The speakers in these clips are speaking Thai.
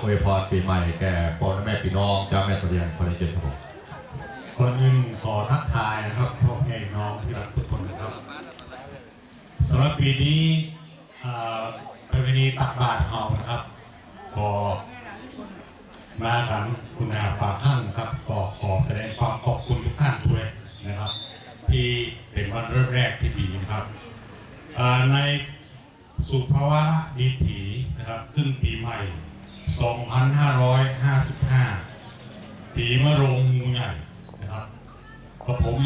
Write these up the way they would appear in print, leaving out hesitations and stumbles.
อวยพรปีใหม่แก่พ่อแม่พี่น้องเจ้าแม่เสดียงคนในเจ็ดครับผม คนหนึ่งขอทักทายนะครับพ่อแม่น้องที่รักทุกคนนะครับสำหรับปีนี้เป็นปีนี้ตักบาตรเฮานะครับก็มากันคุณอาฝากท่านนะครับก็ขอแสดงความขอบคุณทุกท่านด้วยนะครับที่เป็นวันเริ่มแรกที่ดีนะครับในสุภาวะดีถีนะครับขึ้นปีใหม่ 2555 ปีมะโรงงูใหญ่นะครับก็ผม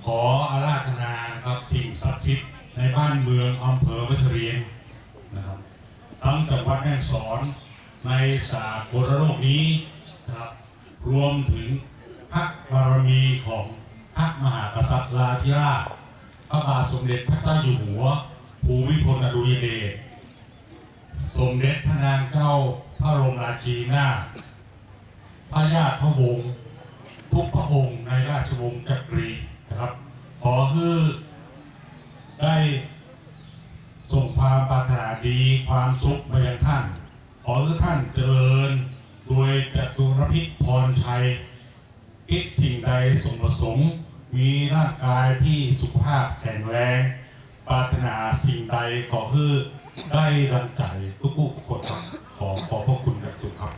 ขออาราธนานะครับสิ่งศักดิ์สิทธิ์ในบ้านเมืองอำเภอวัชเรียนนะครับทั้งจังหวัดแม่ฮ่องสอนในสากลโลกนี้นะครับรวมถึงพระบารมีของพระมหากษัตริย์ราธิราชพระบาทสมเด็จพระเจ้าอยู่หัวภูมิพลอดุลยเดชสมเด็จพระนางเจ้าพระบรมราชินีนาถพระญาติพระวงศ์ทุกพระองค์ในราชวงศ์จักรีนะครับขอให้ได้ส่งความปรารถนาดีความสุขมายังท่านขอให้ท่านเจริญโดยจตุรพิษพรชัยคิดสิ่งใดสมประสงค์มีร่างกายที่สุขภาพแข็งแรงปรารถนาสิ่งใดขอให้ได้ดังใจทุกๆคนขอพระคุณอย่างสูงครับ